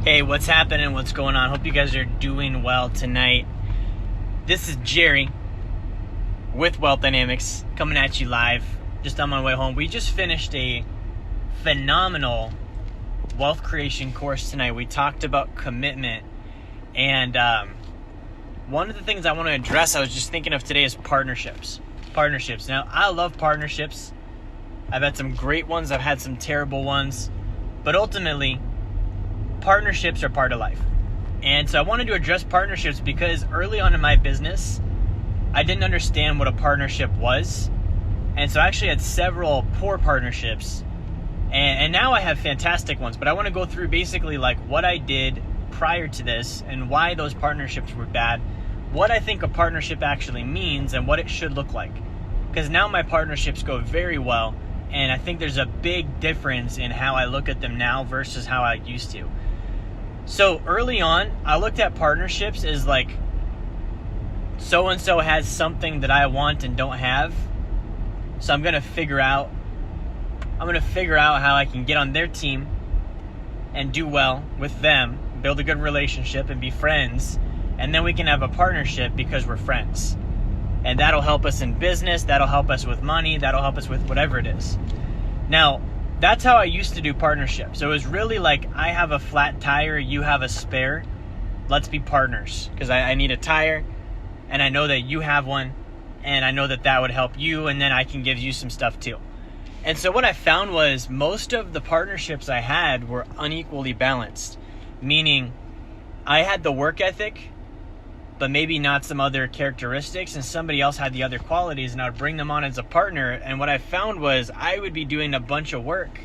Hey, what's happening? What's going on? Hope you guys are doing well tonight. This is Jerry with Wealth Dynamics coming at you live just on my way home. We just finished a phenomenal wealth creation course tonight. We talked about commitment, and one of the things I want to address, I was just thinking of today, is partnerships. Now, I love partnerships. I've had some great ones. I've had some terrible ones. But ultimately, partnerships are part of life. And so I wanted to address partnerships because early on in my business, I didn't understand what a partnership was. And so I actually had several poor partnerships. And now I have fantastic ones. But I want to go through basically like what I did prior to this and why those partnerships were bad, what I think a partnership actually means, and what it should look like. Because now my partnerships go very well. And I think there's a big difference in how I look at them now versus how I used to. So early on, I looked at partnerships as like, so-and-so has something that I want and don't have. So I'm going to figure out how I can get on their team and do well with them, build a good relationship and be friends. And then we can have a partnership because we're friends. And that'll help us in business. That'll help us with money. That'll help us with whatever it is. Now, that's how I used to do partnerships. So it was really like, I have a flat tire, you have a spare. Let's be partners because I need a tire and I know that you have one and I know that that would help you, and then I can give you some stuff too. And so what I found was most of the partnerships I had were unequally balanced, meaning I had the work ethic, but maybe not some other characteristics, and somebody else had the other qualities, and I would bring them on as a partner. And what I found was I would be doing a bunch of work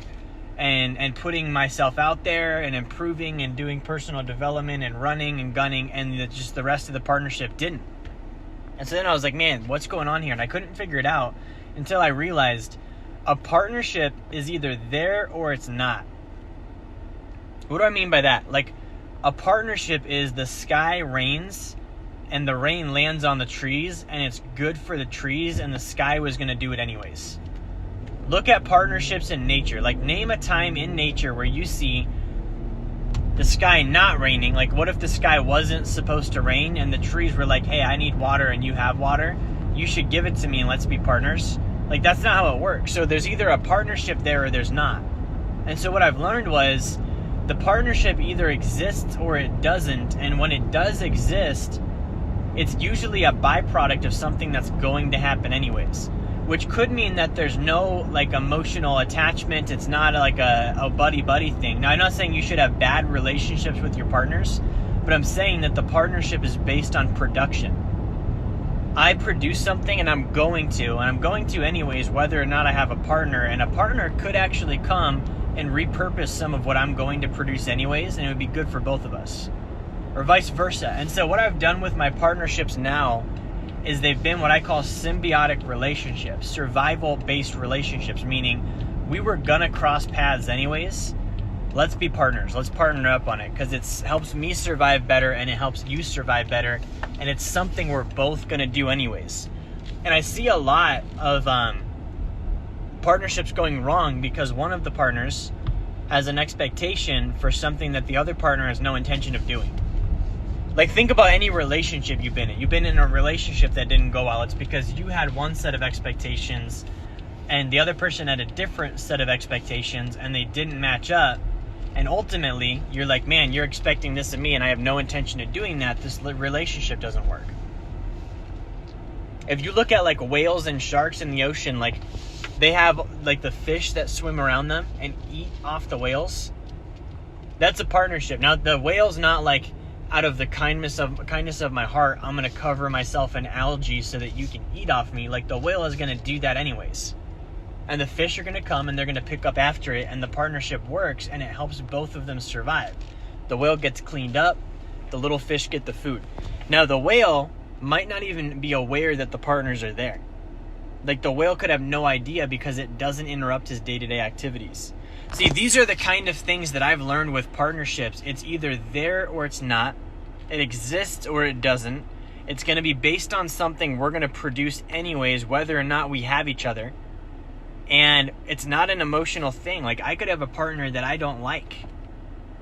and putting myself out there and improving and doing personal development and running and gunning, and just the rest of the partnership didn't. And so then I was like, man, what's going on here? And I couldn't figure it out until I realized a partnership is either there or it's not. What do I mean by that? Like, a partnership is the sky rains and the rain lands on the trees, and it's good for the trees, and the sky was going to do it anyways. Look at partnerships in nature. Like, name a time in nature where you see the sky not raining. Like, what if the sky wasn't supposed to rain and the trees were like, hey, I need water and you have water. You should give it to me and let's be partners. Like, that's not how it works. So there's either a partnership there or there's not. And so what I've learned was the partnership either exists or it doesn't. And when it does exist, it's usually a byproduct of something that's going to happen anyways, which could mean that there's no like emotional attachment. It's not like a buddy-buddy thing. Now, I'm not saying you should have bad relationships with your partners, but I'm saying that the partnership is based on production. I produce something and I'm going to anyways, whether or not I have a partner, and a partner could actually come and repurpose some of what I'm going to produce anyways, and it would be good for both of us. Or vice versa. And so what I've done with my partnerships now is they've been what I call symbiotic relationships, survival-based relationships, meaning we were gonna cross paths anyways. Let's be partners. Let's partner up on it because it helps me survive better and it helps you survive better, and it's something we're both gonna do anyways. And I see a lot of partnerships going wrong because one of the partners has an expectation for something that the other partner has no intention of doing. Like, think about any relationship you've been in. You've been in a relationship that didn't go well. It's because you had one set of expectations and the other person had a different set of expectations and they didn't match up. And ultimately, you're like, man, you're expecting this of me and I have no intention of doing that. This relationship doesn't work. If you look at like whales and sharks in the ocean, like they have like the fish that swim around them and eat off the whales. That's a partnership. Now, the whale's not like, out of the kindness of my heart, I'm going to cover myself in algae so that you can eat off me. Like, the whale is going to do that anyways. And the fish are going to come and they're going to pick up after it, and the partnership works and it helps both of them survive. The whale gets cleaned up, the little fish get the food. Now, the whale might not even be aware that the partners are there. Like, the whale could have no idea because it doesn't interrupt his day-to-day activities. See, these are the kind of things that I've learned with partnerships. It's either there or it's not. It exists or it doesn't. It's going to be based on something we're going to produce anyways, whether or not we have each other. And it's not an emotional thing. Like, I could have a partner that I don't like.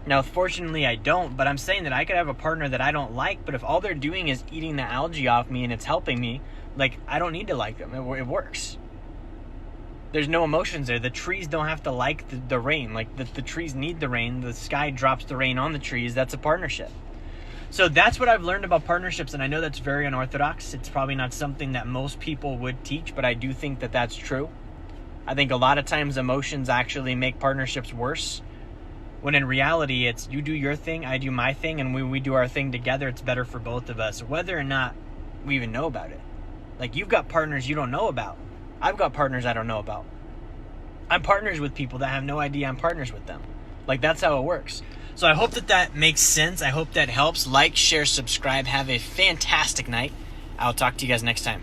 Now, fortunately, I don't, but I'm saying that I could have a partner that I don't like, but if all they're doing is eating the algae off me and it's helping me, like, I don't need to like them. It works. There's no emotions there. The trees don't have to like the rain. Like, the trees need the rain. The sky drops the rain on the trees. That's a partnership. So that's what I've learned about partnerships, and I know that's very unorthodox. It's probably not something that most people would teach, but I do think that that's true. I think a lot of times emotions actually make partnerships worse, when in reality it's you do your thing, I do my thing, and when we do our thing together, it's better for both of us, whether or not we even know about it. Like, you've got partners you don't know about. I've got partners I don't know about. I'm partners with people that have no idea I'm partners with them. Like, that's how it works. So I hope that makes sense. I hope that helps. Like, share, subscribe. Have a fantastic night. I'll talk to you guys next time.